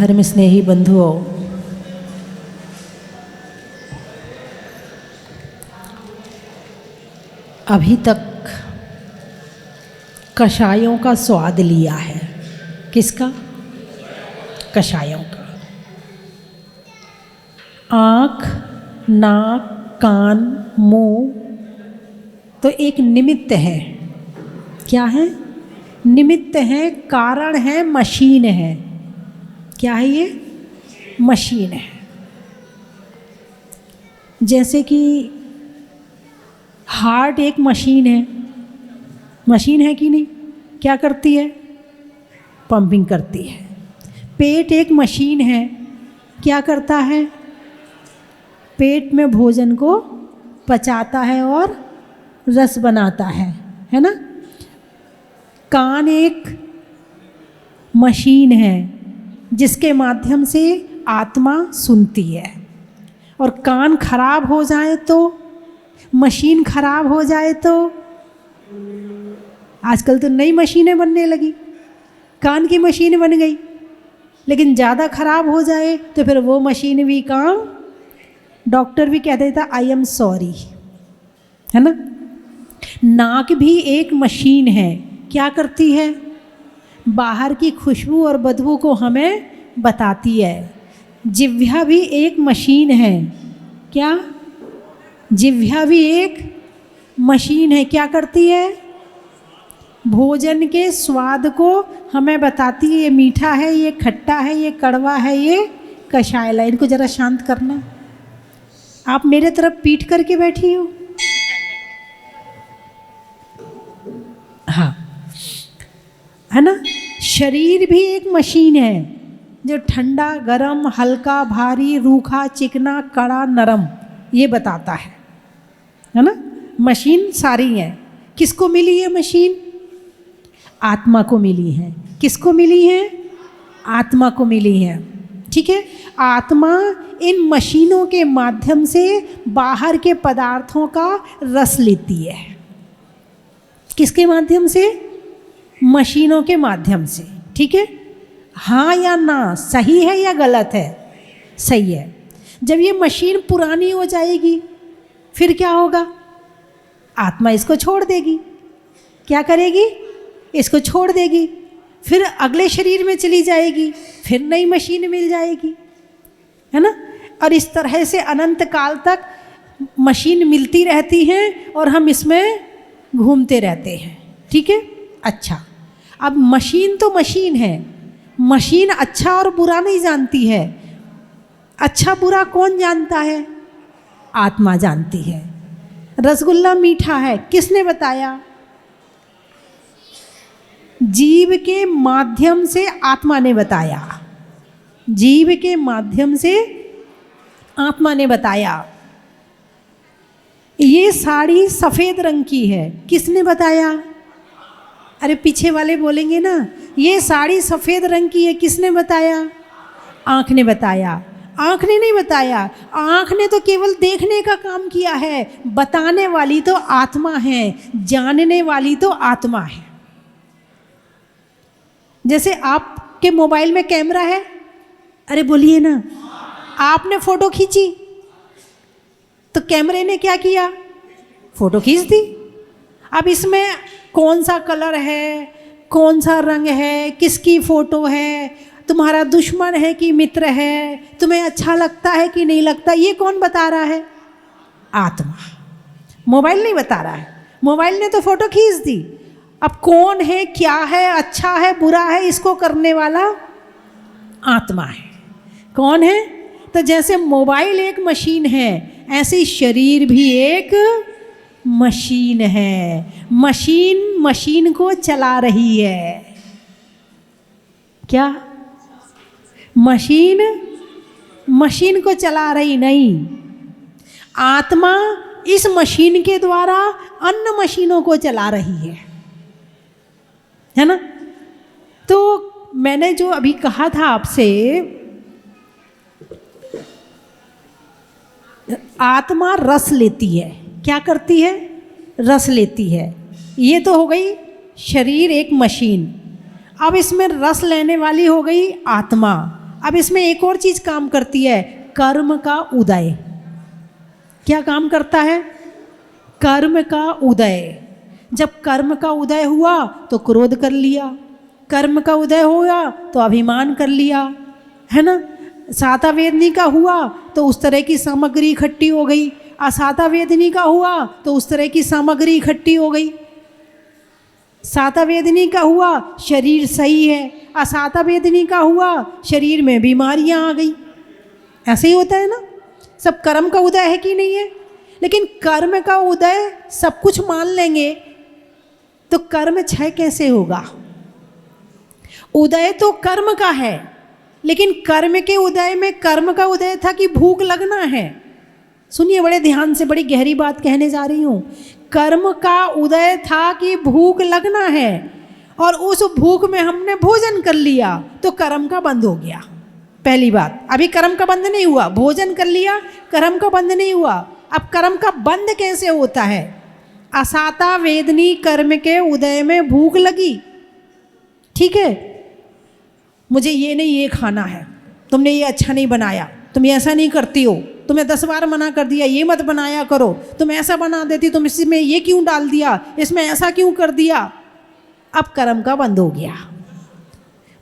धर्म स्नेही बंधुओं, अभी तक कषायों का स्वाद लिया है। किसका? कषायों का। आँख, नाक, कान, मुंह तो एक निमित्त है। क्या है? निमित्त है, कारण है, मशीन है। क्या है ये? मशीन है। जैसे कि हार्ट एक मशीन है। मशीन है कि नहीं? क्या करती है? पंपिंग करती है। पेट एक मशीन है। क्या करता है? पेट में भोजन को पचाता है और रस बनाता है ना? कान एक मशीन है जिसके माध्यम से आत्मा सुनती है। और कान खराब हो जाए तो, मशीन खराब हो जाए तो, आजकल तो नई मशीनें बनने लगी, कान की मशीन बन गई, लेकिन ज़्यादा खराब हो जाए तो फिर वो मशीन भी काम, डॉक्टर भी कह देता आई एम सॉरी, है ना? नाक भी एक मशीन है। क्या करती है? बाहर की खुशबू और बदबू को हमें बताती है। जिह्वा भी एक मशीन है। क्या? जिह्वा भी एक मशीन है। क्या करती है? भोजन के स्वाद को हमें बताती है, ये मीठा है, ये खट्टा है, ये कड़वा है, ये कषायला। इनको ज़रा शांत करना। आप मेरे तरफ पीठ करके बैठी हो। हाँ, है ना? शरीर भी एक मशीन है जो ठंडा, गरम, हल्का, भारी, रूखा, चिकना, कड़ा, नरम ये बताता है ना? मशीन सारी है। किसको मिली है मशीन? आत्मा को मिली है। किसको मिली है? आत्मा को मिली है। ठीक है? आत्मा इन मशीनों के माध्यम से बाहर के पदार्थों का रस लेती है। किसके माध्यम से? मशीनों के माध्यम से। ठीक है? हाँ या ना? सही है या गलत है? सही है। जब ये मशीन पुरानी हो जाएगी फिर क्या होगा? आत्मा इसको छोड़ देगी। क्या करेगी? इसको छोड़ देगी। फिर अगले शरीर में चली जाएगी, फिर नई मशीन मिल जाएगी, है ना? और इस तरह से अनंत काल तक मशीन मिलती रहती है और हम इसमें घूमते रहते हैं। ठीक है? अच्छा, अब मशीन तो मशीन है। मशीन अच्छा और बुरा नहीं जानती है। अच्छा बुरा कौन जानता है? आत्मा जानती है। रसगुल्ला मीठा है, किसने बताया? जीव के माध्यम से आत्मा ने बताया। जीव के माध्यम से आत्मा ने बताया। ये साड़ी सफ़ेद रंग की है, किसने बताया? अरे पीछे वाले बोलेंगे ना, ये साड़ी सफ़ेद रंग की है, किसने बताया? आँख ने बताया। आँख ने नहीं बताया। आँख ने तो केवल देखने का काम किया है। बताने वाली तो आत्मा है, जानने वाली तो आत्मा है। जैसे आपके मोबाइल में कैमरा है, अरे बोलिए ना, आपने फ़ोटो खींची तो कैमरे ने क्या किया? फ़ोटो खींच दी। अब इसमें कौन सा कलर है, कौन सा रंग है, किसकी फ़ोटो है, तुम्हारा दुश्मन है कि मित्र है, तुम्हें अच्छा लगता है कि नहीं लगता, ये कौन बता रहा है? आत्मा। मोबाइल नहीं बता रहा है। मोबाइल ने तो फ़ोटो खींच दी। अब कौन है, क्या है, अच्छा है, बुरा है, इसको करने वाला आत्मा है। कौन है? तो जैसे मोबाइल एक मशीन है, ऐसे शरीर भी एक मशीन है। मशीन मशीन को चला रही है। क्या? मशीन मशीन को चला रही नहीं। आत्मा इस मशीन के द्वारा अन्य मशीनों को चला रही है ना? तो मैंने जो अभी कहा था आपसे, आत्मा रस लेती है। क्या करती है? रस लेती है। ये तो हो गई शरीर एक मशीन। अब इसमें रस लेने वाली हो गई आत्मा। अब इसमें एक और चीज काम करती है, कर्म का उदय। क्या काम करता है? कर्म का उदय। जब कर्म का उदय हुआ तो क्रोध कर लिया, कर्म का उदय हुआ तो अभिमान कर लिया, है ना। साता वेदनी का हुआ तो उस तरह की सामग्री इकट्ठी हो गई, असाता वेदनी का हुआ तो उस तरह की सामग्री इकट्ठी हो गई। साता वेदनी का हुआ शरीर सही है, असाता वेदनी का हुआ शरीर में बीमारियां आ गई। ऐसे ही होता है ना, सब कर्म का उदय है कि नहीं है। लेकिन कर्म का उदय सब कुछ मान लेंगे तो कर्म क्षय कैसे होगा? उदय तो कर्म का है, लेकिन कर्म के उदय में कर्म का उदय था कि भूख लगना है। सुनिए बड़े ध्यान से, बड़ी गहरी बात कहने जा रही हूँ। कर्म का उदय था कि भूख लगना है, और उस भूख में हमने भोजन कर लिया तो कर्म का बंध हो गया। पहली बात, अभी कर्म का बंध नहीं हुआ, भोजन कर लिया, कर्म का बंध नहीं हुआ। अब कर्म का बंध कैसे होता है? असाता वेदनी कर्म के उदय में भूख लगी, ठीक है, मुझे ये नहीं ये खाना है, तुमने ये अच्छा नहीं बनाया, तुम ये ऐसा नहीं करती हो, तुम्हें 10 बार मना कर दिया ये मत बनाया करो, तुम ऐसा बना देती, तुम इसमें ये क्यों डाल दिया, इसमें ऐसा क्यों कर दिया। अब कर्म का बंध हो गया।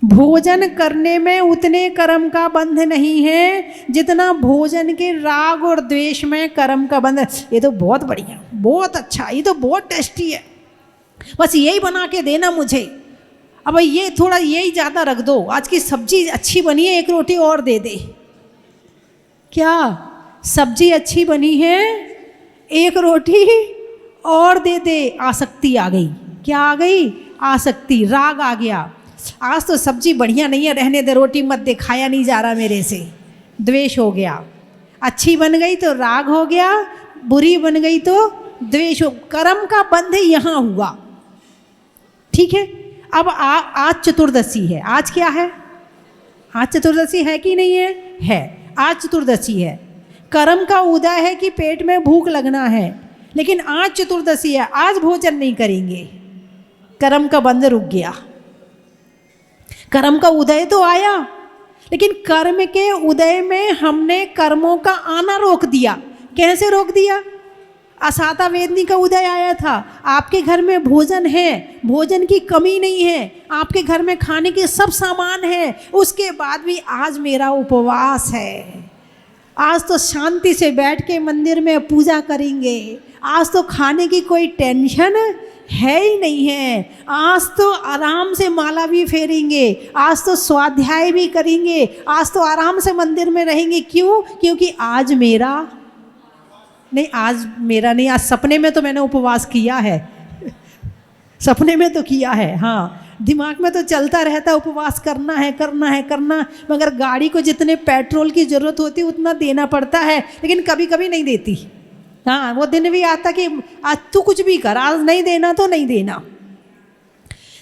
भोजन करने में उतने कर्म का बंध नहीं है जितना भोजन के राग और द्वेष में कर्म का बंध। ये तो बहुत बढ़िया, बहुत अच्छा, ये तो बहुत टेस्टी है, बस यही बना के देना मुझे, अब ये थोड़ा यही ज़्यादा रख दो, आज की सब्जी अच्छी बनी है, एक रोटी और दे दे। क्या सब्जी अच्छी बनी है, एक रोटी और दे दे। आसक्ति आ गई। क्या आ गई? आसक्ति, राग आ गया। आज तो सब्जी बढ़िया नहीं है, रहने दे, रोटी मत दे, खाया नहीं जा रहा मेरे से, द्वेष हो गया। अच्छी बन गई तो राग हो गया, बुरी बन गई तो द्वेष हो। कर्म का बंध यहाँ हुआ, ठीक है। अब आज चतुर्दशी है। आज क्या है? आज चतुर्दशी है कि नहीं है? है, आज चतुर्दशी है। कर्म का उदय है कि पेट में भूख लगना है, लेकिन आज चतुर्दशी है, आज भोजन नहीं करेंगे, कर्म का बंध रुक गया। कर्म का उदय तो आया, लेकिन कर्म के उदय में हमने कर्मों का आना रोक दिया। कैसे रोक दिया? असाता वेदनी का उदय आया था, आपके घर में भोजन है, भोजन की कमी नहीं है, आपके घर में खाने के सब सामान है, उसके बाद भी आज मेरा उपवास है, आज तो शांति से बैठ के मंदिर में पूजा करेंगे, आज तो खाने की कोई टेंशन है ही नहीं है, आज तो आराम से माला भी फेरेंगे, आज तो स्वाध्याय भी करेंगे, आज तो आराम से मंदिर में रहेंगे। क्यों? क्योंकि आज मेरा नहीं, आज मेरा नहीं, आज सपने में तो मैंने उपवास किया है सपने में तो किया है, हाँ, दिमाग में तो चलता रहता उपवास करना है करना है करना, मगर गाड़ी को जितने पेट्रोल की ज़रूरत होती है उतना देना पड़ता है, लेकिन कभी कभी नहीं देती। हाँ, वो दिन भी आता कि आज तू कुछ भी कर, आज नहीं देना तो नहीं देना।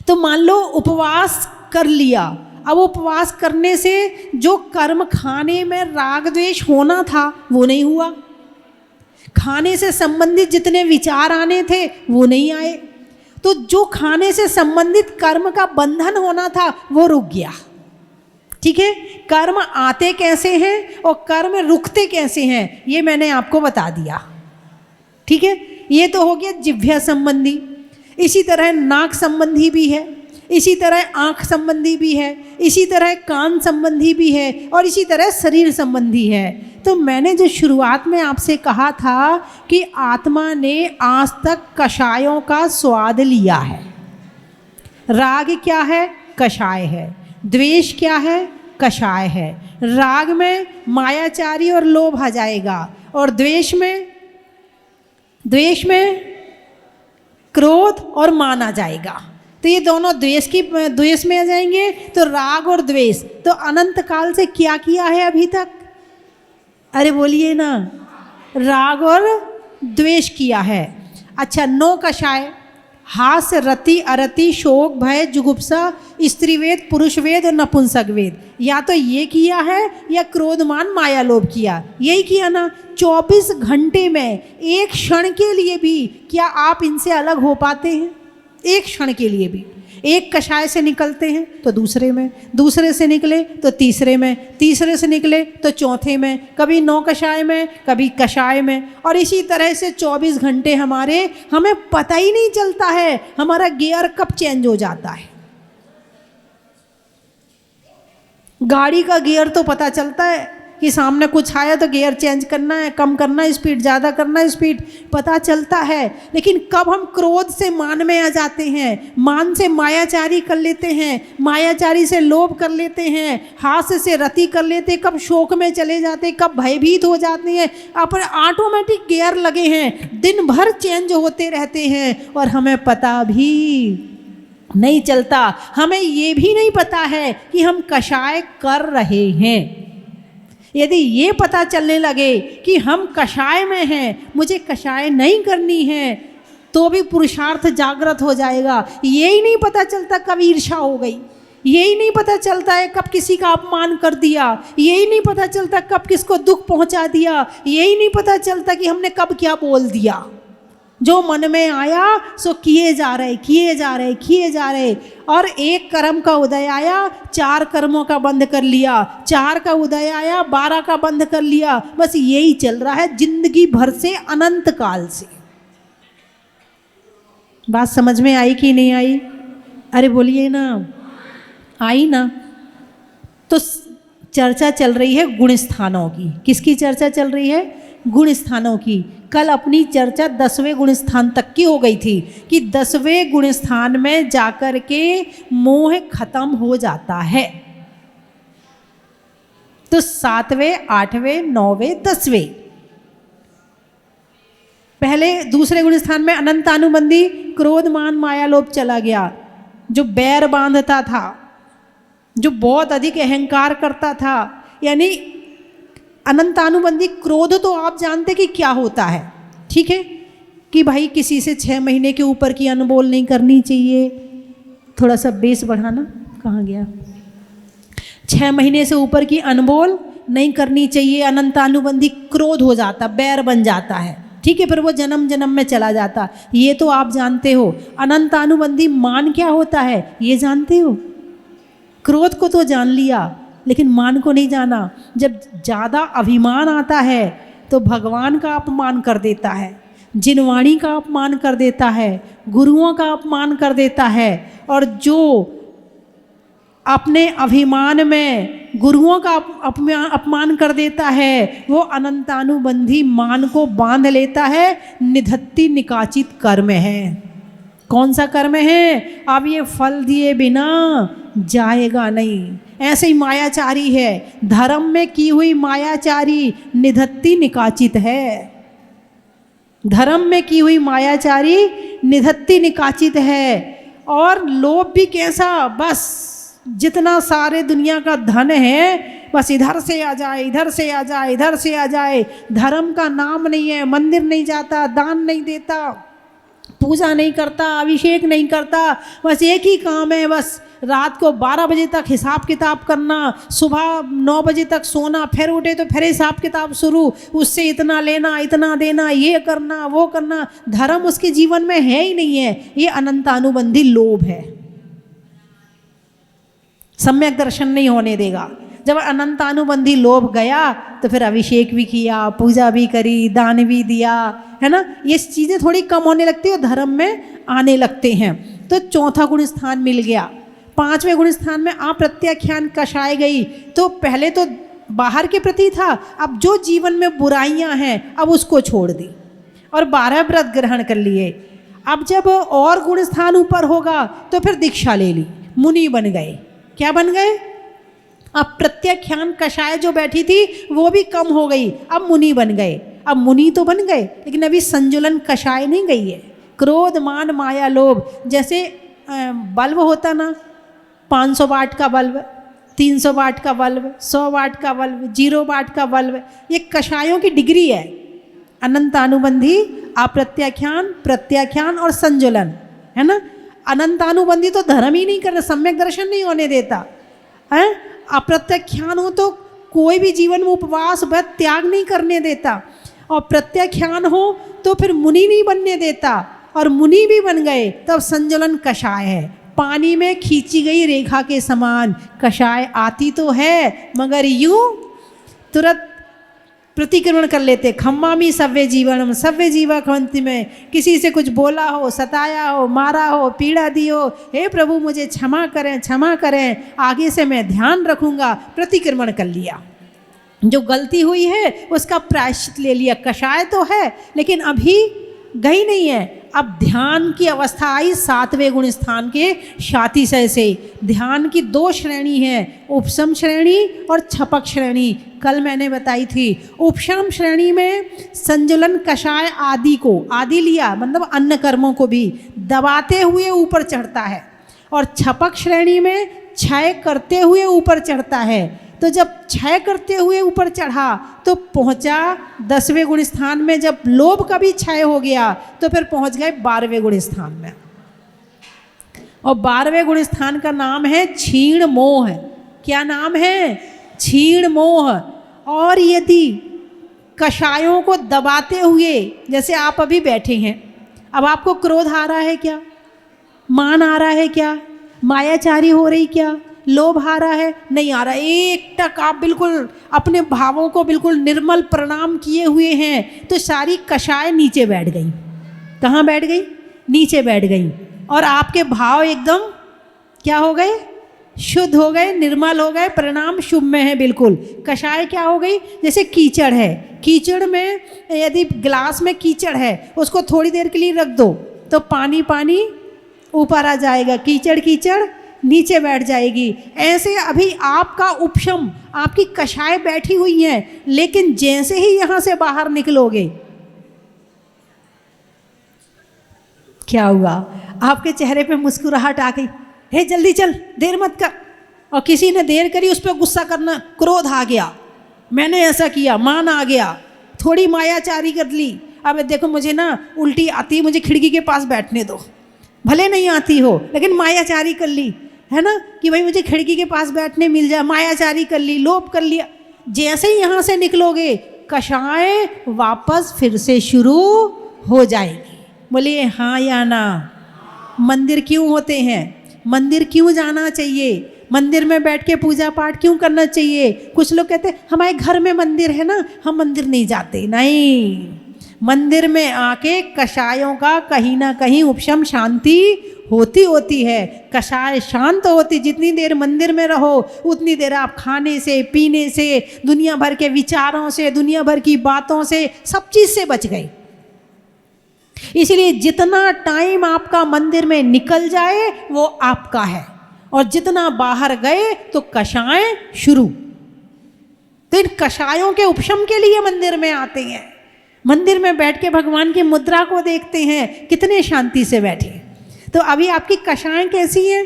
तो मान लो उपवास कर लिया, अब उपवास करने से जो कर्म खाने में राग द्वेष होना था वो नहीं हुआ, खाने से संबंधित जितने विचार आने थे वो नहीं आए, तो जो खाने से संबंधित कर्म का बंधन होना था वो रुक गया। ठीक है, कर्म आते कैसे हैं और कर्म रुकते कैसे हैं ये मैंने आपको बता दिया। ठीक है, ये तो हो गया जिह्वा संबंधी। इसी तरह नाक संबंधी भी है, इसी तरह आँख संबंधी भी है, इसी तरह कान संबंधी भी है, और इसी तरह शरीर संबंधी है। तो मैंने जो शुरुआत में आपसे कहा था कि आत्मा ने आज तक कषायों का स्वाद लिया है। राग क्या है? कषाय है। द्वेष क्या है? कषाय है। राग में मायाचारी और लोभ आ जाएगा, और द्वेष में क्रोध और मान आ जाएगा। तो ये दोनों द्वेष में आ जाएंगे। तो राग और द्वेष, तो अनंत काल से क्या किया है अभी तक? अरे बोलिए ना, राग और द्वेष किया है। अच्छा, 9 कषाय, हास, रति, अरति, शोक, भय, जुगुप्सा, स्त्रीवेद, पुरुष वेद और नपुंसक वेद। या तो ये किया है या क्रोधमान माया लोभ किया, यही किया ना। 24 घंटे में एक क्षण के लिए भी क्या आप इनसे अलग हो पाते हैं? एक क्षण के लिए भी एक कषाय से निकलते हैं तो दूसरे में, दूसरे से निकले तो तीसरे में, तीसरे से निकले तो चौथे में, कभी 9 कषाय में, कभी कषाय में, और इसी तरह से 24 घंटे हमें पता ही नहीं चलता है हमारा गियर कब चेंज हो जाता है। गाड़ी का गियर तो पता चलता है कि सामने कुछ आया तो गियर चेंज करना है, कम करना है स्पीड, ज़्यादा करना है स्पीड, पता चलता है। लेकिन कब हम क्रोध से मान में आ जाते हैं, मान से मायाचारी कर लेते हैं, मायाचारी से लोभ कर लेते हैं, हास्य से रति कर लेते हैं, कब शोक में चले जाते हैं, कब भयभीत हो जाते हैं, अपने ऑटोमेटिक गियर लगे हैं, दिन भर चेंज होते रहते हैं और हमें पता भी नहीं चलता। हमें ये भी नहीं पता है कि हम कषाय कर रहे हैं। यदि ये पता चलने लगे कि हम कषाय में हैं, मुझे कषाय नहीं करनी है, तो भी पुरुषार्थ जागृत हो जाएगा। यही नहीं पता चलता कब ईर्ष्या हो गई, यही नहीं पता चलता है कब किसी का अपमान कर दिया, यही नहीं पता चलता कब किसको दुख पहुंचा दिया, यही नहीं पता चलता कि हमने कब क्या बोल दिया। जो मन में आया सो किए जा रहे, किए जा रहे, किए जा रहे, और एक कर्म का उदय आया 4 कर्मों का बंद कर लिया, 4 का उदय आया 12 का बंद कर लिया। बस यही चल रहा है जिंदगी भर से, अनंत काल से। बात समझ में आई कि नहीं आई? अरे बोलिए ना, आई ना? तो चर्चा चल रही है गुण स्थानों की। किसकी चर्चा चल रही है? गुण स्थानों की। कल अपनी चर्चा 10वें गुण स्थान तक की हो गई थी कि 10वें गुण स्थान में जाकर के मोह खत्म हो जाता है। तो 7वें, 8वें, 9वें, 10वें, पहले दूसरे गुण स्थान में अनंतानुबंधी क्रोध मान माया लोभ चला गया। जो बैर बांधता था, जो बहुत अधिक अहंकार करता था, यानी अनंतानुबंधी क्रोध तो आप जानते कि क्या होता है, ठीक है, कि भाई किसी से 6 महीने के ऊपर की अनबोल नहीं करनी चाहिए। थोड़ा सा बेस बढ़ाना, कहाँ गया? 6 महीने से ऊपर की अनबोल नहीं करनी चाहिए। अनंतानुबंधी क्रोध हो जाता, बैर बन जाता है, ठीक है, फिर वो जन्म जन्म में चला जाता। ये तो आप जानते हो। अनंतानुबंधी मान क्या होता है ये जानते हो? क्रोध को तो जान लिया, लेकिन मान को नहीं जाना। जब ज़्यादा अभिमान आता है तो भगवान का अपमान कर देता है, जिनवाणी का अपमान कर देता है, गुरुओं का अपमान कर देता है, और जो अपने अभिमान में गुरुओं का अपमान कर देता है वो अनंतानुबंधी मान को बांध लेता है। निधत्ति निकाचित कर्म है। कौन सा कर्म है? अब ये फल दिए बिना जाएगा नहीं। ऐसे ही मायाचारी है, धर्म में की हुई मायाचारी निधत्ति निकाचित है। धर्म में की हुई मायाचारी निधत्ति निकाचित है। और लोभ भी कैसा? बस जितना सारे दुनिया का धन है बस इधर से आ जाए, इधर से आ जाए, इधर से आ जाए। धर्म का नाम नहीं है, मंदिर नहीं जाता, दान नहीं देता, पूजा नहीं करता, अभिषेक नहीं करता। बस एक ही काम है, बस रात को 12 बजे तक हिसाब किताब करना, सुबह 9 बजे तक सोना, फिर उठे तो फिर हिसाब किताब शुरू, उससे इतना लेना, इतना देना, ये करना, वो करना। धर्म उसके जीवन में है ही नहीं है। ये अनंतानुबंधी लोभ है, सम्यक दर्शन नहीं होने देगा। जब अनंतानुबंधी लोभ गया तो फिर अभिषेक भी किया, पूजा भी करी, दान भी दिया, है ना। ये चीज़ें थोड़ी कम होने लगती है, धर्म में आने लगते हैं। तो 4था गुण स्थान मिल गया। 5वें गुण स्थान में अप्रत्याख्यान कषाय गई। तो पहले तो बाहर के प्रति था, अब जो जीवन में बुराइयां हैं अब उसको छोड़ दी और 12 व्रत ग्रहण कर लिए। अब जब और गुण स्थान ऊपर होगा तो फिर दीक्षा ले ली, मुनि बन गए। क्या बन गए? अब प्रत्याख्यान कषाय जो बैठी थी वो भी कम हो गई, अब मुनि बन गए। अब मुनि तो बन गए, लेकिन अभी संजुलन कषाय नहीं गई है। क्रोध मान माया लोभ, जैसे बल्ब होता ना, 500 वाट का बल्ब, 300 वाट का बल्ब, 100 वाट का बल्ब, 0 वाट का बल्ब, ये कषायों की डिग्री है। अनंतानुबंधी, अप्रत्याख्यान, प्रत्याख्यान और संजुलन, है ना। अनंतानुबंधी तो धर्म ही नहीं करता, सम्यक दर्शन नहीं होने देता है। अप्रत्याख्यान हो तो कोई भी जीवन में उपवास व्रत त्याग नहीं करने देता, और प्रत्याख्यान हो तो फिर मुनि नहीं बनने देता, और मुनि भी बन गए तब संजुलन कषाय है। पानी में खींची गई रेखा के समान। कषाय आती तो है मगर यूं तुरंत प्रतिक्रमण कर लेते। खम्मामी सव्य जीवनम, सव्य जीवा खंति में किसी से कुछ बोला हो, सताया हो, मारा हो, पीड़ा दी हो, हे प्रभु मुझे क्षमा करें, क्षमा करें, आगे से मैं ध्यान रखूंगा, प्रतिक्रमण कर लिया। जो गलती हुई है उसका प्रायश्चित ले लिया। कषाय तो है लेकिन अभी गई नहीं है। अब ध्यान की अवस्था आई 7वें गुण स्थान के शातिशय से। ध्यान की 2 श्रेणी है, उपशम श्रेणी और छपक श्रेणी। कल मैंने बताई थी। उपशम श्रेणी में संजुलन कषाय आदि को, आदि लिया मतलब अन्य कर्मों को भी दबाते हुए ऊपर चढ़ता है, और छपक श्रेणी में क्षय करते हुए ऊपर चढ़ता है। तो जब क्षय करते हुए ऊपर चढ़ा तो पहुंचा 10वें गुण स्थान में। जब लोभ का भी क्षय हो गया तो फिर पहुंच गए 12वें गुण स्थान में, और 12वें गुण स्थान का नाम है क्षीण मोह। क्या नाम है? क्षीण मोह। और यदि कषायों को दबाते हुए, जैसे आप अभी बैठे हैं, अब आपको क्रोध आ रहा है क्या? मान आ रहा है क्या? मायाचारी हो रही क्या? लोभ आ रहा है? नहीं आ रहा। एक टक आप बिल्कुल अपने भावों को बिल्कुल निर्मल प्रणाम किए हुए हैं तो सारी कषाय नीचे बैठ गई। कहाँ बैठ गई? नीचे बैठ गई। और आपके भाव एकदम क्या हो गए? शुद्ध हो गए, निर्मल हो गए, परिणाम शुभ में है बिल्कुल। कषाय क्या हो गई? जैसे कीचड़ है, कीचड़ में यदि गिलास में कीचड़ है उसको थोड़ी देर के लिए रख दो तो पानी पानी ऊपर आ जाएगा, कीचड़ कीचड़ नीचे बैठ जाएगी। ऐसे अभी आपका उपशम, आपकी कषाय बैठी हुई है, लेकिन जैसे ही यहां से बाहर निकलोगे क्या हुआ? आपके चेहरे पे मुस्कुराहट आ गई। हे जल्दी चल, देर मत कर। और किसी ने देर करी उस पर गुस्सा करना, क्रोध आ गया, मैंने ऐसा किया, मान आ गया, थोड़ी मायाचारी कर ली। अब देखो मुझे ना उल्टी आती, मुझे खिड़की के पास बैठने दो। भले नहीं आती हो लेकिन मायाचारी कर ली, है ना, कि भाई मुझे खिड़की के पास बैठने मिल जाए। मायाचारी कर ली, लोभ कर लिया। जैसे ही यहाँ से निकलोगे कषाय वापस फिर से शुरू हो जाएगी। बोलिए हाँ या ना? मंदिर क्यों होते हैं? मंदिर क्यों जाना चाहिए? मंदिर में बैठ के पूजा पाठ क्यों करना चाहिए? कुछ लोग कहते हैं हमारे घर में मंदिर है ना, हम मंदिर नहीं जाते। नहीं, मंदिर में आके कषायों का कहीं ना कहीं उपशम शांति होती है। कषाय शांत होती। जितनी देर मंदिर में रहो उतनी देर आप खाने से, पीने से, दुनिया भर के विचारों से, दुनिया भर की बातों से, सब चीज़ से बच गए। इसलिए जितना टाइम आपका मंदिर में निकल जाए वो आपका है, और जितना बाहर गए तो कषाय शुरू। तो इन कषायों के उपशम के लिए मंदिर में आते हैं। मंदिर में बैठ के भगवान की मुद्रा को देखते हैं, कितने शांति से बैठे। तो अभी आपकी कषाएं कैसी हैं?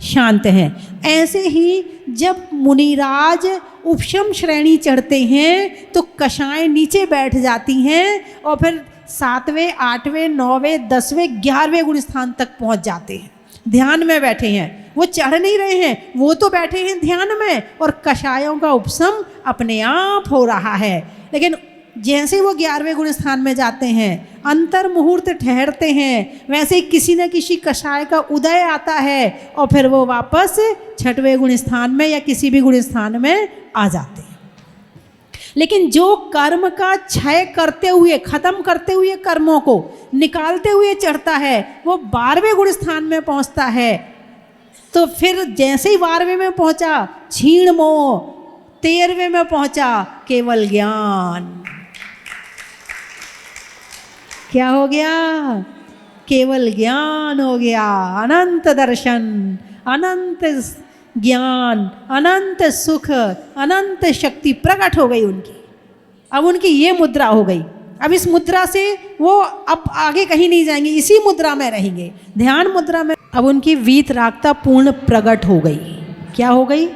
शांत हैं। ऐसे ही जब मुनिराज उपशम श्रेणी चढ़ते हैं तो कषाएं नीचे बैठ जाती हैं, और फिर 7वें, 8वें, 9वें, 10वें, 11वें गुण स्थान तक पहुंच जाते हैं। ध्यान में बैठे हैं, वो चढ़ नहीं रहे हैं, वो तो बैठे हैं ध्यान में, और कषायों का उपशम अपने आप हो रहा है। लेकिन जैसे वो 11वें गुण स्थान में जाते हैं, अंतर मुहूर्त ठहरते हैं, वैसे ही किसी न किसी कषाय का उदय आता है, और फिर वो वापस 6वें गुण स्थान में या किसी भी गुण स्थान में आ जाते हैं। लेकिन जो कर्म का क्षय करते हुए, खत्म करते हुए, कर्मों को निकालते हुए चढ़ता है, वो 12वें गुण स्थान में पहुंचता है। तो फिर जैसे ही 12वें में पहुंचा क्षीण मोह, 13वें में पहुंचा केवल ज्ञान। क्या हो गया? केवल ज्ञान हो गया। अनंत दर्शन, अनंत ज्ञान, अनंत सुख, अनंत शक्ति प्रकट हो गई उनकी। अब उनकी ये मुद्रा हो गई। अब इस मुद्रा से वो अब आगे कहीं नहीं जाएंगे, इसी मुद्रा में रहेंगे, ध्यान मुद्रा में। अब उनकी वीतरागता पूर्ण प्रकट हो गई। क्या हो गई?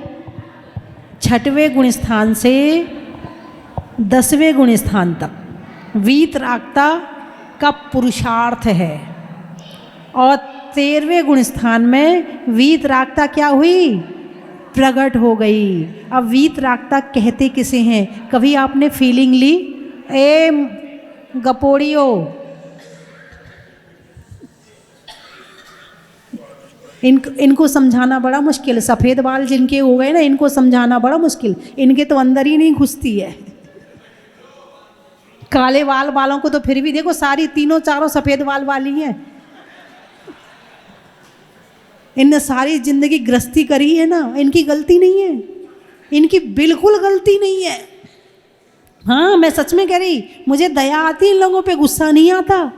6वें गुण स्थान से 10वें गुण स्थान तक वीतरागता का पुरुषार्थ है, और 13वें गुण स्थान में वीतरागता क्या हुई? प्रकट हो गई। अब वीतरागता कहते किसे हैं? कभी आपने फीलिंग ली? ए गपोड़ियो, इनको समझाना बड़ा मुश्किल, सफ़ेद बाल जिनके हो गए ना, इनको समझाना बड़ा मुश्किल, इनके तो अंदर ही नहीं घुसती है। काले बाल वालों को तो फिर भी देखो, सारी तीनों चारों सफ़ेद बाल वाली हैं। इनने सारी जिंदगी गृहस्थी करी है ना, इनकी गलती नहीं है, इनकी बिल्कुल गलती नहीं है। हाँ, मैं सच में कह रही, मुझे दया आती, इन लोगों पे गुस्सा नहीं आता।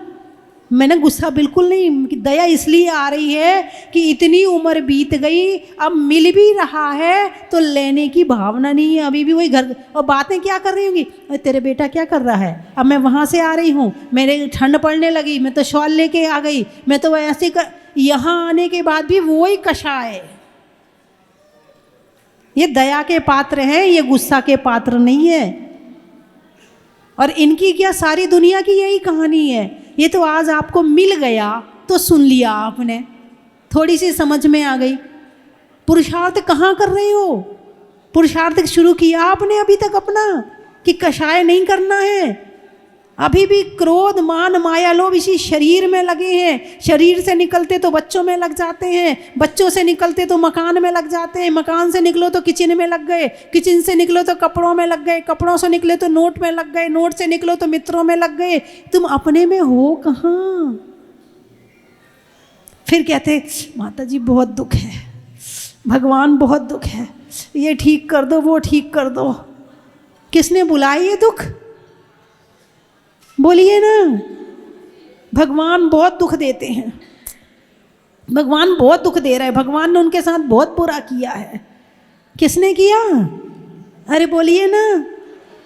मैंने गुस्सा बिल्कुल नहीं, दया इसलिए आ रही है कि इतनी उम्र बीत गई, अब मिल भी रहा है तो लेने की भावना नहीं है। अभी भी वही घर और बातें क्या कर रही होंगी, अरे तेरे बेटा क्या कर रहा है, अब मैं वहाँ से आ रही हूँ, मेरे ठंड पड़ने लगी, मैं तो शॉल लेके आ गई, मैं तो ऐसे कर। यहाँ आने के बाद भी वही कषाय। ये दया के पात्र हैं, ये गुस्सा के पात्र नहीं है। और इनकी क्या, सारी दुनिया की यही कहानी है। ये तो आज आपको मिल गया तो सुन लिया आपने, थोड़ी सी समझ में आ गई। पुरुषार्थ कहाँ कर रहे हो? पुरुषार्थ शुरू किया आपने अभी तक अपना कि कषाय नहीं करना है? अभी भी क्रोध मान माया लोभ इसी शरीर में लगे हैं। शरीर से निकलते तो बच्चों में लग जाते हैं, बच्चों से निकलते तो मकान में लग जाते हैं, मकान से निकलो तो किचन में लग गए, किचन से निकलो तो कपड़ों में लग गए, कपड़ों से निकले तो नोट में लग गए, नोट से निकलो तो मित्रों में लग गए। तुम अपने में हो कहाँ? फिर कहते माता जी बहुत दुख है, भगवान बहुत दुख है, ये ठीक कर दो, वो ठीक कर दो। किसने बुलाई ये दुख? बोलिए ना। भगवान बहुत दुख देते हैं, भगवान बहुत दुख दे रहा है, भगवान ने उनके साथ बहुत बुरा किया है। किसने किया? अरे बोलिए ना,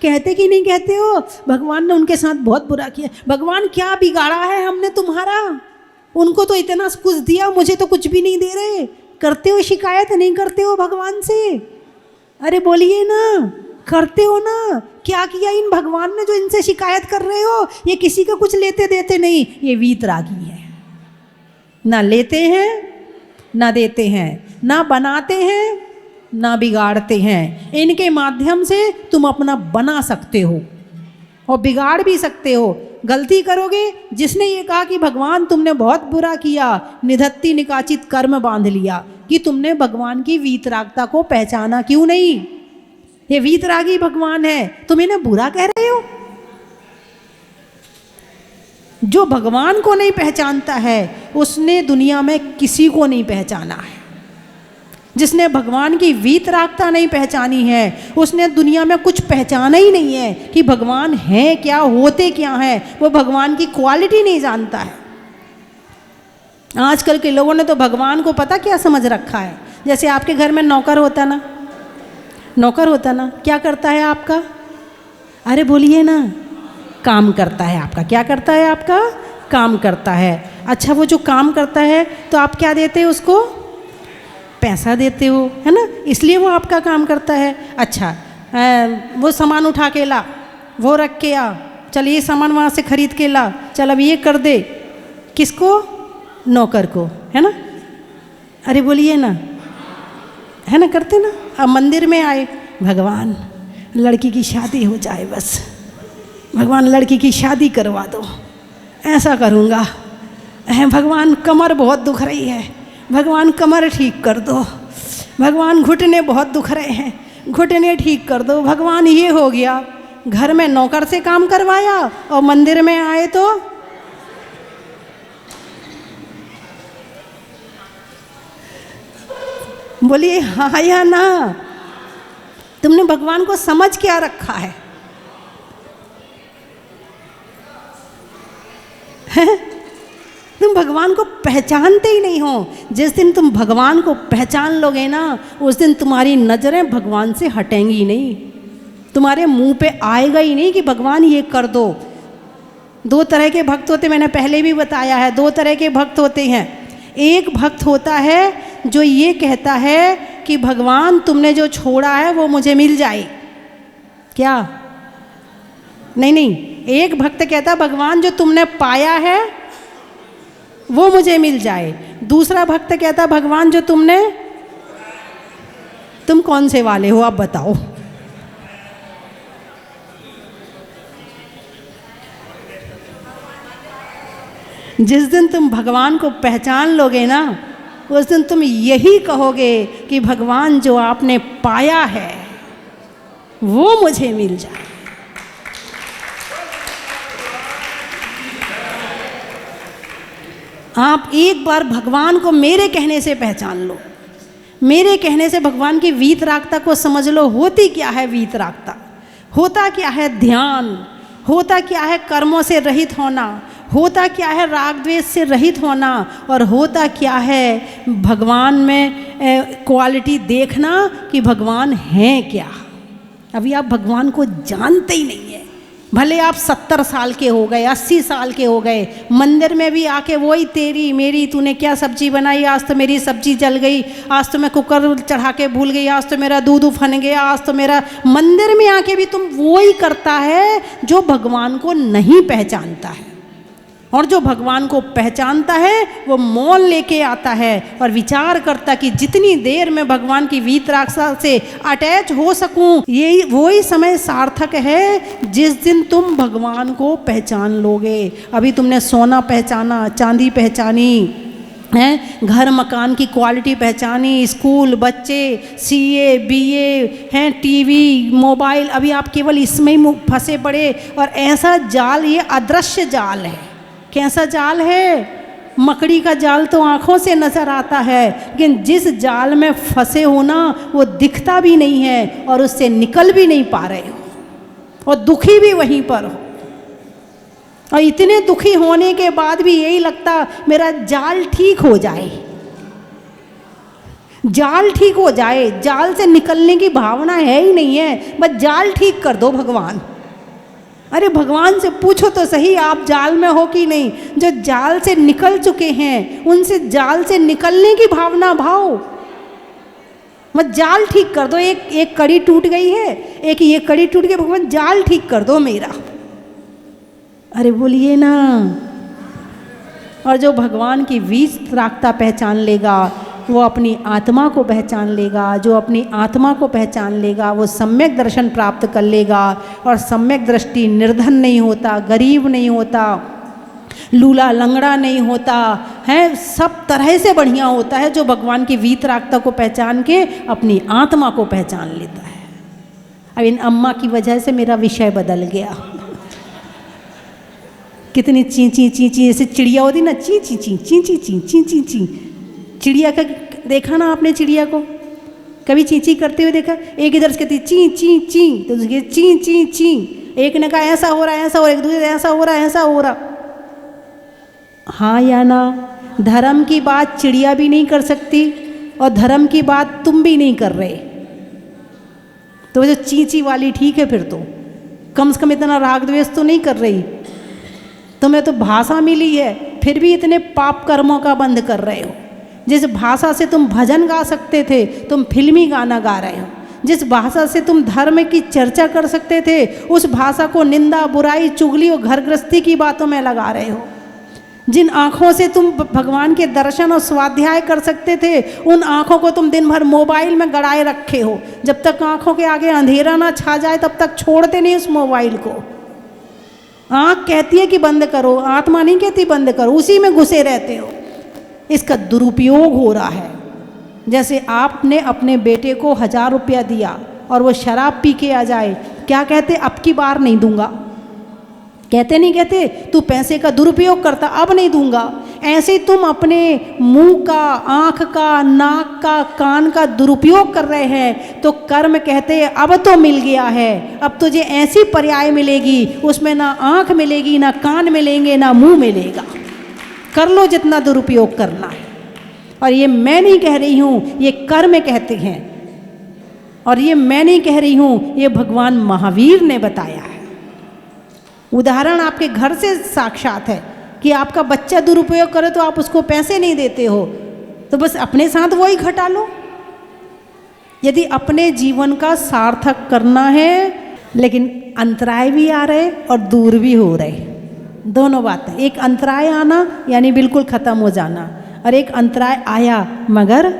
कहते कि नहीं कहते हो? भगवान ने उनके साथ बहुत बुरा किया। भगवान क्या बिगाड़ा है हमने तुम्हारा? उनको तो इतना कुछ दिया, मुझे तो कुछ भी नहीं दे रहे। करते हो शिकायत, नहीं करते हो भगवान से? अरे बोलिए ना, करते हो ना? क्या किया इन भगवान ने जो इनसे शिकायत कर रहे हो? ये किसी का कुछ लेते देते नहीं, ये वीतरागी है। ना लेते हैं ना देते हैं, ना बनाते हैं ना बिगाड़ते हैं। इनके माध्यम से तुम अपना बना सकते हो और बिगाड़ भी सकते हो। गलती करोगे, जिसने ये कहा कि भगवान तुमने बहुत बुरा किया, निधत्ति निकाचित कर्म बांध लिया कि तुमने भगवान की वीतरागता को पहचाना क्यों नहीं? ये वीतरागी भगवान है, तुम इन्हें बुरा कह रहे हो? जो भगवान को नहीं पहचानता है उसने दुनिया में किसी को नहीं पहचाना है। जिसने भगवान की वीतरागता नहीं पहचानी है उसने दुनिया में कुछ पहचाना ही नहीं है कि भगवान है क्या, होते क्या हैं। वो भगवान की क्वालिटी नहीं जानता है। आजकल के लोगों ने तो भगवान को पता क्या समझ रखा है। जैसे आपके घर में नौकर होता ना, नौकर होता ना, क्या करता है आपका? अरे बोलिए ना, काम करता है आपका। क्या करता है आपका? काम करता है। अच्छा, वो जो काम करता है तो आप क्या देते हो उसको? पैसा देते हो, है ना, इसलिए वो आपका काम करता है। अच्छा, वो सामान उठा के ला, वो रख के आ, चल ये सामान वहाँ से खरीद के ला, चल अब ये कर दे। किसको? नौकर को, है ना। अरे बोलिए ना, है ना, करते ना। अब मंदिर में आए, भगवान लड़की की शादी हो जाए, बस भगवान लड़की की शादी करवा दो, ऐसा करूँगा। भगवान कमर बहुत दुख रही है, भगवान कमर ठीक कर दो। भगवान घुटने बहुत दुख रहे हैं, घुटने ठीक कर दो। भगवान ये हो गया, घर में नौकर से काम करवाया और मंदिर में आए तो बोलिए हाँ या ना। तुमने भगवान को समझ क्या रखा है? तुम भगवान को पहचानते ही नहीं हो। जिस दिन तुम भगवान को पहचान लोगे ना, उस दिन तुम्हारी नज़रें भगवान से हटेंगी नहीं, तुम्हारे मुंह पे आएगा ही नहीं कि भगवान ये कर दो। दो तरह के भक्त होते, मैंने पहले भी बताया है। दो तरह के भक्त होते हैं। एक भक्त होता है जो ये कहता है कि भगवान तुमने जो छोड़ा है वो मुझे मिल जाए। क्या? नहीं नहीं, एक भक्त कहता भगवान जो तुमने पाया है वो मुझे मिल जाए। दूसरा भक्त कहता भगवान जो तुम कौन से वाले हो आप बताओ? जिस दिन तुम भगवान को पहचान लोगे ना, उस दिन तुम यही कहोगे कि भगवान जो आपने पाया है वो मुझे मिल जाए। आप एक बार भगवान को मेरे कहने से पहचान लो, मेरे कहने से भगवान की वीतरागता को समझ लो। होती क्या है वीतरागता? होता क्या है ध्यान? होता क्या है कर्मों से रहित होना? होता क्या है राग द्वेष से रहित होना? और होता क्या है भगवान में क्वालिटी देखना कि भगवान हैं क्या। अभी आप भगवान को जानते ही नहीं है। भले आप 70 साल के हो गए, 80 साल के हो गए, मंदिर में भी आके वही तेरी मेरी, तूने क्या सब्जी बनाई, आज तो मेरी सब्जी जल गई, आज तो मैं कुकर चढ़ा के भूल गई, आज तो मेरा दूध उफन गया, आज तो मेरा। मंदिर में आके भी तुम वही करता है जो भगवान को नहीं पहचानता है। और जो भगवान को पहचानता है वो मौन लेके आता है और विचार करता कि जितनी देर में भगवान की वीतरागता से अटैच हो सकूं, यही वही समय सार्थक है जिस दिन तुम भगवान को पहचान लोगे। अभी तुमने सोना पहचाना, चांदी पहचानी है, घर मकान की क्वालिटी पहचानी, स्कूल, बच्चे, सीए, बीए हैं, टीवी, मोबाइल, अभी आप केवल इसमें ही फंसे पड़े। और ऐसा जाल, ये अदृश्य जाल है। कैसा जाल है? मकड़ी का जाल तो आँखों से नज़र आता है, लेकिन जिस जाल में फंसे हो ना वो दिखता भी नहीं है और उससे निकल भी नहीं पा रहे हो और दुखी भी वहीं पर हो। और इतने दुखी होने के बाद भी यही लगता मेरा जाल ठीक हो जाए, जाल ठीक हो जाए। जाल से निकलने की भावना है ही नहीं है, बस जाल ठीक कर दो भगवान। अरे भगवान से पूछो तो सही आप जाल में हो कि नहीं। जो जाल से निकल चुके हैं उनसे जाल से निकलने की भावना भाव, बस जाल ठीक कर दो। एक कड़ी टूट गई है, एक ये कड़ी टूट गई, भगवान जाल ठीक कर दो मेरा। अरे बोलिए ना। और जो भगवान की वीतरागता पहचान लेगा वो अपनी आत्मा को पहचान लेगा। जो अपनी आत्मा को पहचान लेगा वो सम्यक दर्शन प्राप्त कर लेगा। और सम्यक दृष्टि निर्धन नहीं होता, गरीब नहीं होता, लूला लंगड़ा नहीं होता है, सब तरह से बढ़िया होता है जो भगवान की वीतरागता को पहचान के अपनी आत्मा को पहचान लेता है। अब इन अम्मा की वजह से मेरा विषय बदल गया। कितनी ची ची ची ची जैसे चिड़िया होती ना, ची ची ची ची ची ची ची ची ची। चिड़िया का देखा ना आपने? चिड़िया को कभी ची ची करते हुए देखा? एक इधर से कहती ची ची ची, तो उसके ची ची ची। एक ने कहा ऐसा हो रहा है, ऐसा हो रहा है, एक दूसरे ऐसा हो रहा है, ऐसा हो रहा। हाँ या ना? धर्म की बात चिड़िया भी नहीं कर सकती और धर्म की बात तुम भी नहीं कर रहे। तो जो ची ची वाली ठीक है, फिर तो कम से कम इतना राग द्वेष तो नहीं कर रही। तुम्हें तो भाषा मिली है फिर भी इतने पाप कर्मों का बंद कर रहे हो। जिस भाषा से तुम भजन गा सकते थे तुम फिल्मी गाना गा रहे हो। जिस भाषा से तुम धर्म की चर्चा कर सकते थे उस भाषा को निंदा, बुराई, चुगली और घर गृहस्थी की बातों में लगा रहे हो। जिन आँखों से तुम भगवान के दर्शन और स्वाध्याय कर सकते थे उन आँखों को तुम दिन भर मोबाइल में गड़ाए रखे हो। जब तक आँखों के आगे अंधेरा ना छा जाए तब तक छोड़ते नहीं उस मोबाइल को। आँख कहती है कि बंद करो, आत्मा नहीं कहती बंद करो, उसी में घुसे रहते हो। इसका दुरुपयोग हो रहा है। जैसे आपने अपने बेटे को 1000 रुपया दिया और वो शराब पी के आ जाए, क्या कहते? अब की बार नहीं दूंगा। कहते नहीं कहते? तू पैसे का दुरुपयोग करता, अब नहीं दूंगा। ऐसे तुम अपने मुंह का, आँख का, नाक का, कान का दुरुपयोग कर रहे हैं। तो कर्म कहते हैं अब तो मिल गया है, अब तुझे ऐसी पर्याय मिलेगी उसमें ना आँख मिलेगी, ना कान मिलेंगे, ना मुंह मिलेगा। कर लो जितना दुरुपयोग करना है। और ये मैं नहीं कह रही हूँ, ये कर्म कहते हैं। और ये मैं नहीं कह रही हूँ, ये भगवान महावीर ने बताया है। उदाहरण आपके घर से साक्षात है कि आपका बच्चा दुरुपयोग करे तो आप उसको पैसे नहीं देते हो, तो बस अपने साथ वही घटा लो। यदि अपने जीवन का सार्थक करना है, लेकिन अंतराय भी आ रहे और दूर भी हो रहे, दोनों बातें। एक अंतराय आना यानी बिल्कुल ख़त्म हो जाना, और एक अंतराय आया मगर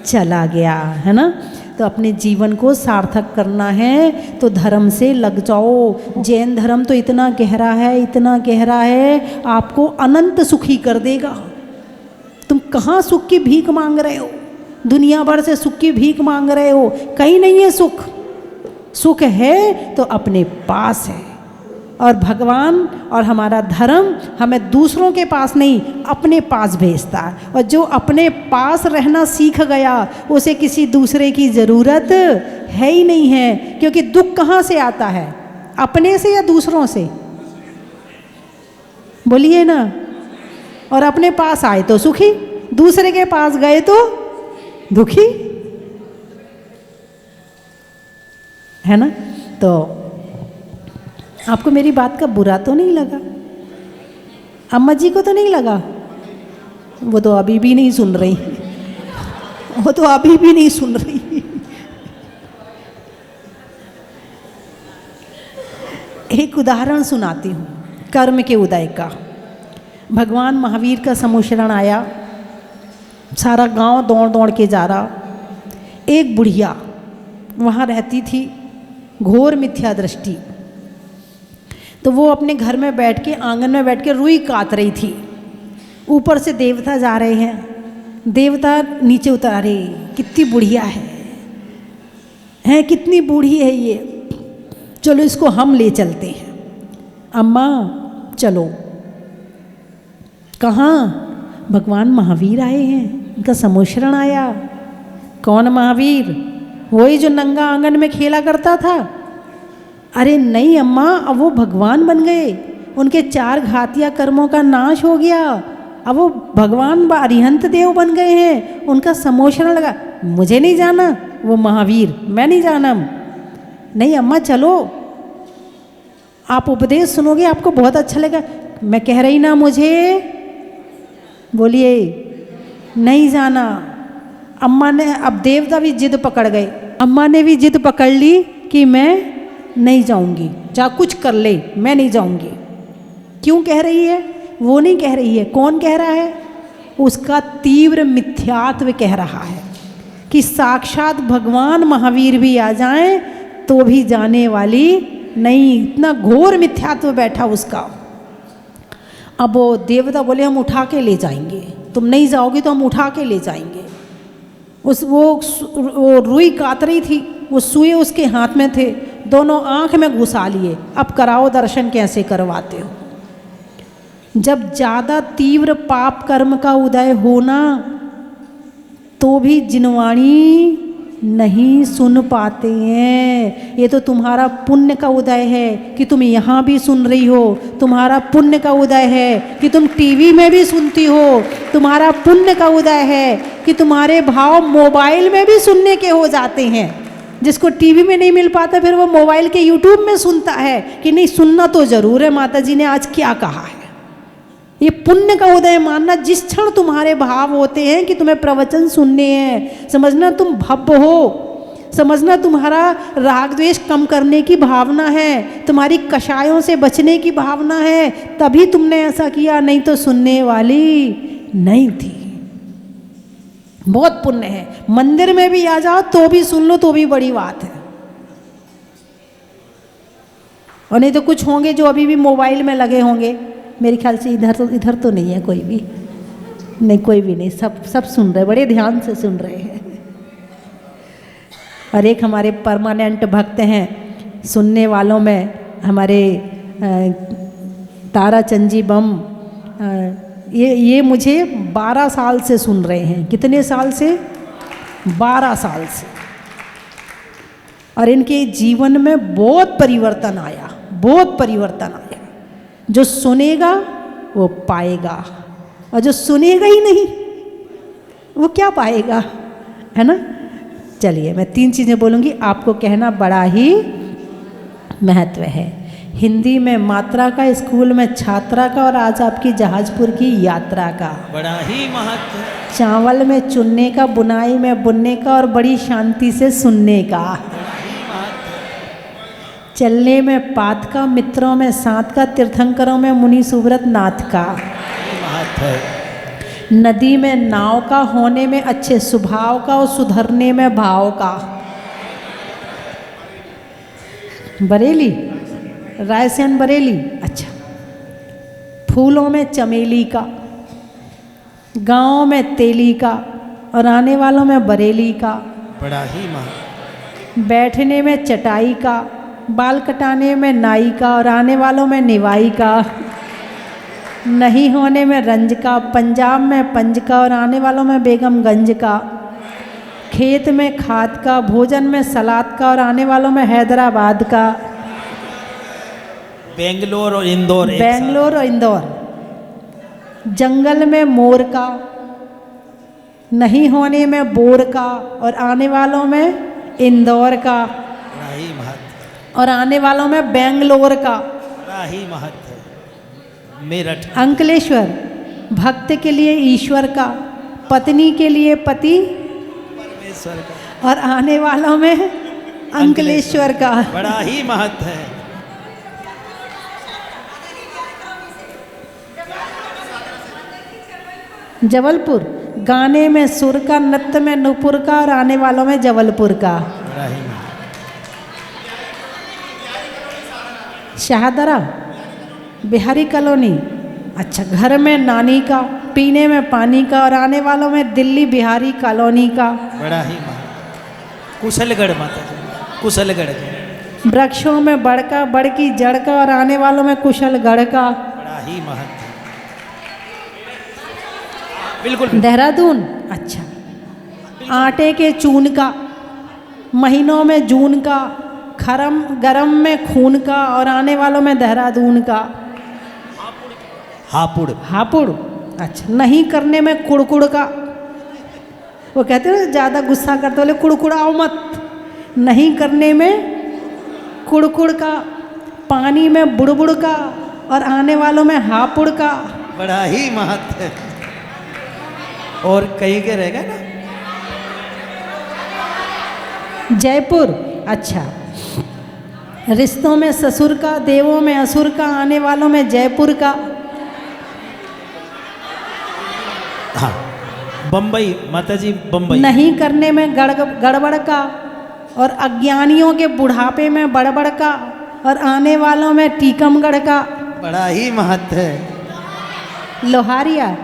चला गया, है ना। तो अपने जीवन को सार्थक करना है तो धर्म से लग जाओ। जैन धर्म तो इतना गहरा है, इतना गहरा है, आपको अनंत सुखी कर देगा। तुम कहाँ सुख की भीख मांग रहे हो? दुनिया भर से सुख की भीख मांग रहे हो, कहीं नहीं है सुख। सुख है तो अपने पास है। और भगवान और हमारा धर्म हमें दूसरों के पास नहीं, अपने पास भेजता है। और जो अपने पास रहना सीख गया, उसे किसी दूसरे की ज़रूरत है ही नहीं है। क्योंकि दुख कहाँ से आता है? अपने से या दूसरों से? बोलिए ना। और अपने पास आए तो सुखी, दूसरे के पास गए तो दुखी, है ना। तो आपको मेरी बात का बुरा तो नहीं लगा? अम्मा जी को तो नहीं लगा? वो तो अभी भी नहीं सुन रही, वो तो अभी भी नहीं सुन रही। एक उदाहरण सुनाती हूँ कर्म के उदय का। भगवान महावीर का समुशरण आया, सारा गांव दौड़ दौड़ के जा रहा। एक बुढ़िया वहाँ रहती थी, घोर मिथ्या दृष्टि। तो वो अपने घर में बैठ के, आंगन में बैठ के रुई काट रही थी। ऊपर से देवता जा रहे हैं, देवता नीचे उतारे, कितनी बुढ़िया है कितनी बूढ़ी है ये, चलो इसको हम ले चलते हैं। अम्मा चलो। कहाँ? भगवान महावीर आए हैं, इनका समुशरण आया। कौन महावीर? वही जो नंगा आंगन में खेला करता था। अरे नहीं अम्मा, अब वो भगवान बन गए, उनके 4 घातिया कर्मों का नाश हो गया, अब वो भगवान अरिहंत देव बन गए हैं, उनका समुशरण लगा। मुझे नहीं जाना वो महावीर, मैं नहीं जाना। नहीं अम्मा चलो, आप उपदेश सुनोगे, आपको बहुत अच्छा लगेगा। मैं कह रही ना मुझे, बोलिए नहीं जाना। अम्मा ने, अब देवता भी जिद पकड़ गए, अम्मा ने भी जिद पकड़ ली कि मैं नहीं जाऊंगी, चाहे कुछ कर ले, मैं नहीं जाऊंगी। क्यों कह रही है? वो नहीं कह रही है, कौन कह रहा है? उसका तीव्र मिथ्यात्व कह रहा है कि साक्षात भगवान महावीर भी आ जाएं तो भी जाने वाली नहीं। इतना घोर मिथ्यात्व बैठा उसका। अब वो देवता बोले हम उठा के ले जाएंगे, तुम नहीं जाओगी तो हम उठा के ले जाएंगे। वो रुई काट रही थी, वो सुए उसके हाथ में थे, दोनों आंख में घुसा लिए। अब कराओ दर्शन, कैसे करवाते हो। जब ज़्यादा तीव्र पाप कर्म का उदय होना तो भी जिनवाणी नहीं सुन पाते हैं। ये तो तुम्हारा पुण्य का उदय है कि तुम यहाँ भी सुन रही हो, तुम्हारा पुण्य का उदय है कि तुम टीवी में भी सुनती हो, तुम्हारा पुण्य का उदय है कि तुम्हारे भाव मोबाइल में भी सुनने के हो जाते हैं। जिसको टीवी में नहीं मिल पाता, फिर वो मोबाइल के यूट्यूब में सुनता है कि नहीं सुनना तो जरूर है, माता जी ने आज क्या कहा है। ये पुण्य का उदय मानना, जिस क्षण तुम्हारे भाव होते हैं कि तुम्हें प्रवचन सुनने हैं, समझना तुम भव्य हो, समझना तुम्हारा राग द्वेष कम करने की भावना है, तुम्हारी कषायों से बचने की भावना है, तभी तुमने ऐसा किया, नहीं तो सुनने वाली नहीं थी। बहुत पुण्य है। मंदिर में भी आ जाओ तो भी सुन लो तो भी बड़ी बात है। और नहीं तो कुछ होंगे जो अभी भी मोबाइल में लगे होंगे। मेरे ख्याल से इधर तो नहीं है कोई भी, नहीं कोई भी नहीं, सब सुन रहे, बड़े ध्यान से सुन रहे हैं। और एक हमारे परमानेंट भक्त हैं, सुनने वालों में हमारे ताराचंद जी बम, ये मुझे 12 साल से सुन रहे हैं। कितने साल से? 12 साल से। और इनके जीवन में बहुत परिवर्तन आया, बहुत परिवर्तन आया। जो सुनेगा वो पाएगा, और जो सुनेगा ही नहीं वो क्या पाएगा, है ना। चलिए मैं 3 चीज़ें बोलूँगी, आपको कहना बड़ा ही महत्व है। हिंदी में मात्रा का, स्कूल में छात्रा का, और आज आपकी जहाजपुर की यात्रा का बड़ा ही महत्व। चावल में चुनने का, बुनाई में बुनने का, और बड़ी शांति से सुनने का। चलने में पात का, मित्रों में साथ का, तीर्थंकरों में मुनि सुव्रत नाथ का। नदी में नाव का, होने में अच्छे स्वभाव का, और सुधरने में भाव का। बरेली, रायसेन बरेली, अच्छा। फूलों में चमेली का, गांव में तेली का और आने वालों में बरेली का, बड़ा ही महत्व। बैठने में चटाई का, बाल कटाने में नाई का और आने वालों में निवाई का, नहीं होने में रंज का, पंजाब में पंज का और आने वालों में बेगमगंज का, खेत में खाद का, भोजन में सलाद का और आने वालों में हैदराबाद का। बेंगलोर और इंदौर एक साथ। बेंगलोर और इंदौर। जंगल में मोर का, नहीं होने में बोर का और आने वालों में इंदौर का बड़ा ही महत्व। और आने वालों में बेंगलोर का। बड़ा ही महत्व। मेरठ। अंकलेश्वर भक्त के लिए ईश्वर का, पत्नी के लिए पति परमेश्वर का और आने वालों में अंकलेश्वर का। बड़ा ही महत्व है। जबलपुर गाने में सुर का, नृत्य में नुपुर का और आने वालों में जबलपुर का। बड़ा ही महत्व। शाहदरा बिहारी कॉलोनी, अच्छा, घर में नानी का, पीने में पानी का और आने वालों में दिल्ली बिहारी कॉलोनी का। बड़ा ही महत्व। कुशलगढ़ माता जी, कुशलगढ़ जी। वृक्षों में बड़ का, बड़ की जड़ का और आने वालों में कुशलगढ़ का। बड़ा ही महत्व। बिल्कुल। देहरादून, अच्छा, आटे के चून का, महीनों में जून का, गरम में खून का और आने वालों में देहरादून का। हापुड़। हापुड़, अच्छा, नहीं करने में कुड़कुड़ का। वो कहते हैं ज़्यादा गुस्सा करते बोले कुड़कुड़ाओ मत, नहीं करने में कुड़कुड़ का, पानी में बुड़बुड़ का और आने वालों में हापुड़ का। बड़ा ही महत्व है। और कहीं के रहेगा ना। जयपुर, अच्छा, रिश्तों में ससुर का, देवों में असुर का, आने वालों में जयपुर का। हाँ, बम्बई माता जी, बम्बई। नहीं करने में गड़बड़ का और अज्ञानियों के बुढ़ापे में बड़बड़ का और आने वालों में टीकमगढ़ का। बड़ा ही महत्व है। लोहारिया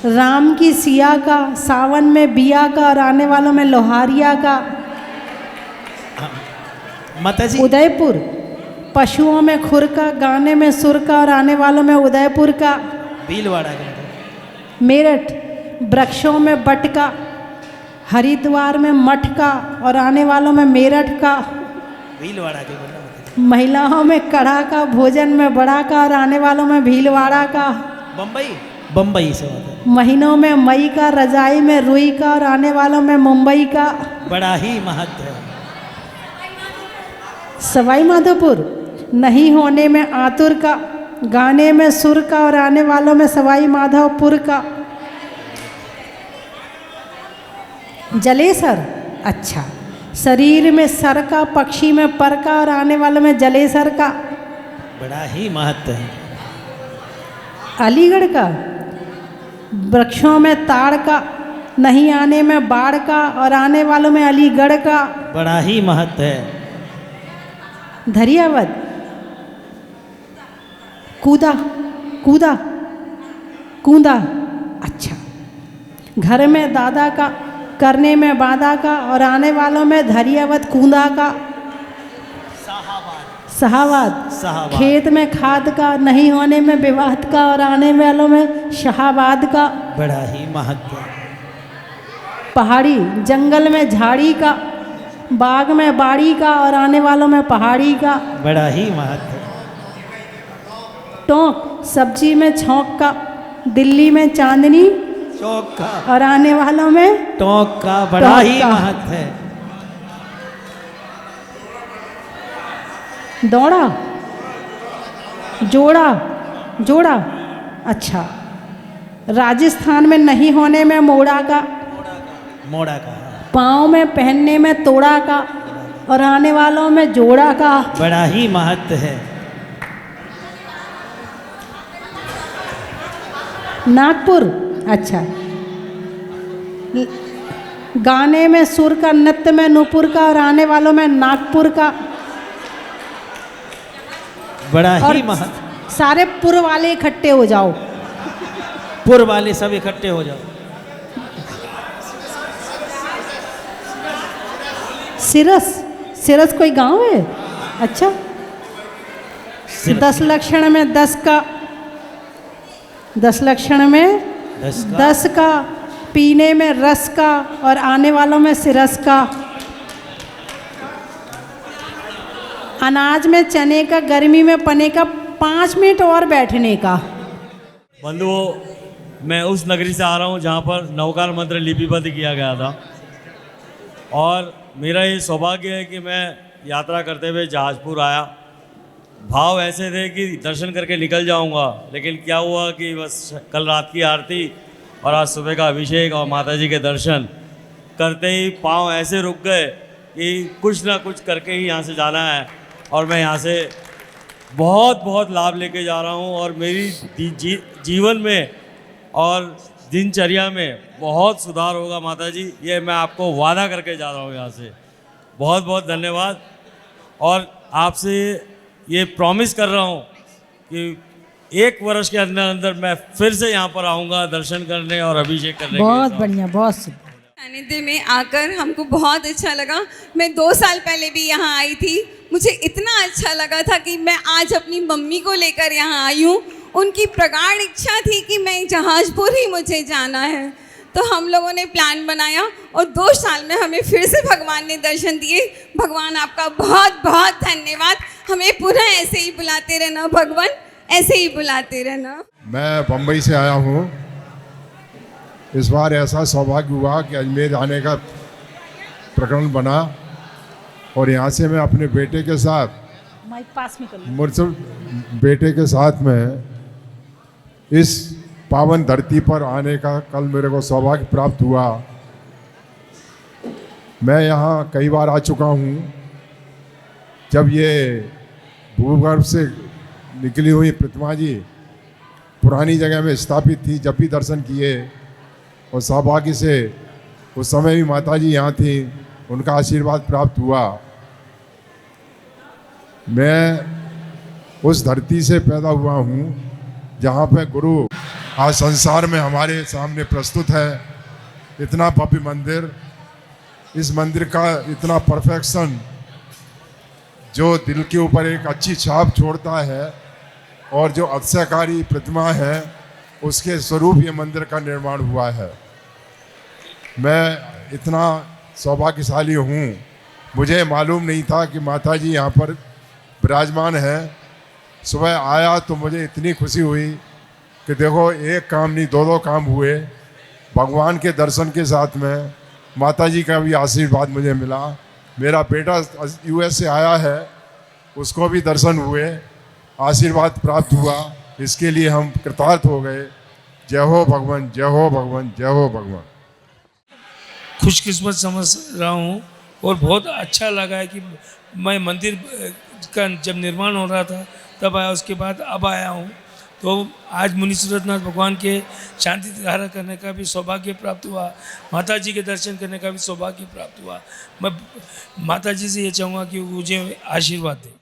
राम की सिया का, सावन में बिया का और आने वालों में लोहारिया का। माता जी। उदयपुर पशुओं में खुर का, गाने में सुर का और आने वालों में उदयपुर का। भीलवाड़ा का। मेरठ वृक्षों में बट का, हरिद्वार में मठ का और आने वालों में मेरठ का। भीलवाड़ा के बोला। महिलाओं में कड़ा का, भोजन में बड़ा का और आने वालों में भीलवाड़ा का। बम्बई, बम्बई से होता है। महीनों में मई का, रजाई में रुई का और आने वालों में मुंबई का। बड़ा ही महत्व है। सवाई माधोपुर नहीं होने में आतुर का, गाने में सुर का और आने वालों में सवाई माधोपुर का। जलेसर, अच्छा, शरीर में सर का, पक्षी में पर का और आने वालों में जलेसर का। बड़ा ही महत्व है। अलीगढ़ का वृक्षों में ताड़ का, नहीं आने में बाढ़ का और आने वालों में अलीगढ़ का। बड़ा ही महत्व है। धरियावद कूदा, कूदा, कूदा, अच्छा, घर में दादा का, करने में बादा का और आने वालों में धरियावद कूदा का। शाहाबाद खेत में खाद का, नहीं होने में विवाद का और आने वालों में शाहाबाद का। बड़ा ही महत्व है। पहाड़ी जंगल में झाड़ी का, बाग में बाड़ी का और आने वालों में पहाड़ी का। बड़ा ही महत्व है। टोंक सब्जी में छौंक का, दिल्ली में चांदनी चौक का और आने वालों में टोंक का। बड़ा ही महत्व है। दौड़ा, जोड़ा, जोड़ा, अच्छा, राजस्थान में नहीं होने में मोड़ा का, मोड़ा का। पाँव में पहनने में तोड़ा का और आने वालों में जोड़ा का। बड़ा ही महत्व है। नागपुर, अच्छा, गाने में सुर का, नृत्य में नुपुर का और आने वालों में नागपुर का। बड़ा और ही महत्व। सारे पुर वाले इकट्ठे हो जाओ। पुर वाले सब इकट्ठे हो जाओ। सिरस, सिरस कोई गांव है? अच्छा। 10 लक्षण में 10 का, 10 लक्षण में 10 का, पीने में रस का और आने वालों में सिरस का। अनाज में चने का, गर्मी में पने का, 5 मिनट और बैठने का। बंधुओं, मैं उस नगरी से आ रहा हूँ जहाँ पर नवकार मंत्र लिपिबद्ध किया गया था, और मेरा ये सौभाग्य है कि मैं यात्रा करते हुए जहाजपुर आया। भाव ऐसे थे कि दर्शन करके निकल जाऊंगा, लेकिन क्या हुआ कि बस कल रात की आरती और आज सुबह का अभिषेक और माताजी के दर्शन करते ही पाँव ऐसे रुक गए कि कुछ ना कुछ करके ही यहाँ से जाना है, और मैं यहाँ से बहुत बहुत लाभ लेके जा रहा हूँ, और मेरी जीवन में और दिनचर्या में बहुत सुधार होगा माताजी, ये मैं आपको वादा करके जा रहा हूँ यहाँ से। बहुत बहुत धन्यवाद, और आपसे ये प्रॉमिस कर रहा हूँ कि 1 वर्ष के अंदर अंदर मैं फिर से यहाँ पर आऊँगा दर्शन करने और अभिषेक करने। बहुत बढ़िया, बहुत सुंदर। सानिध्य में आकर हमको बहुत अच्छा लगा। मैं 2 साल पहले भी यहाँ आई थी, मुझे इतना अच्छा लगा था कि मैं आज अपनी मम्मी को लेकर यहाँ आई हूँ। उनकी प्रगाढ़ इच्छा थी कि मैं जहाजपुर ही मुझे जाना है, तो हम लोगों ने प्लान बनाया और 2 साल में हमें फिर से भगवान ने दर्शन दिए। भगवान आपका बहुत बहुत धन्यवाद। हमें पुनः ऐसे ही बुलाते रहना भगवान, ऐसे ही बुलाते रहना। मैं बम्बई से आया हूँ। इस बार ऐसा सौभाग्य हुआ कि अजमेर आने का प्रकरण बना, और यहाँ से मैं अपने बेटे के साथ, माइक पास में कर लो। मुर्सल बेटे के साथ में इस पावन धरती पर आने का कल मेरे को सौभाग्य प्राप्त हुआ। मैं यहाँ कई बार आ चुका हूँ। जब ये भूगर्भ से निकली हुई प्रतिमा जी पुरानी जगह में स्थापित थी, जब भी दर्शन किए, और सौभाग्य से उस समय भी माता जी यहाँ थी, उनका आशीर्वाद प्राप्त हुआ। मैं उस धरती से पैदा हुआ हूँ जहाँ पे गुरु आज संसार में हमारे सामने प्रस्तुत है। इतना भव्य मंदिर, इस मंदिर का इतना परफेक्शन जो दिल के ऊपर एक अच्छी छाप छोड़ता है, और जो अतिशयकारी प्रतिमा है उसके स्वरूप ये मंदिर का निर्माण हुआ है। मैं इतना सौभाग्यशाली हूँ, मुझे मालूम नहीं था कि माता जी यहाँ पर विराजमान है। सुबह आया तो मुझे इतनी खुशी हुई कि देखो, एक काम नहीं 2 काम हुए। भगवान के दर्शन के साथ में माता जी का भी आशीर्वाद मुझे मिला। मेरा बेटा यूएस से आया है, उसको भी दर्शन हुए, आशीर्वाद प्राप्त हुआ। इसके लिए हम कृतार्थ हो गए। जय हो भगवान, जय हो भगवान, जय हो भगवान। खुशकिस्मत समझ रहा हूँ, और बहुत अच्छा लगा है कि मैं मंदिर का जब निर्माण हो रहा था तब आया, उसके बाद अब आया हूँ। तो आज मुनि सूरतनाथ भगवान के शांति धारा करने का भी सौभाग्य प्राप्त हुआ, माता जी के दर्शन करने का भी सौभाग्य प्राप्त हुआ। मैं माता जी से ये चाहूँगा कि मुझे आशीर्वाद दें।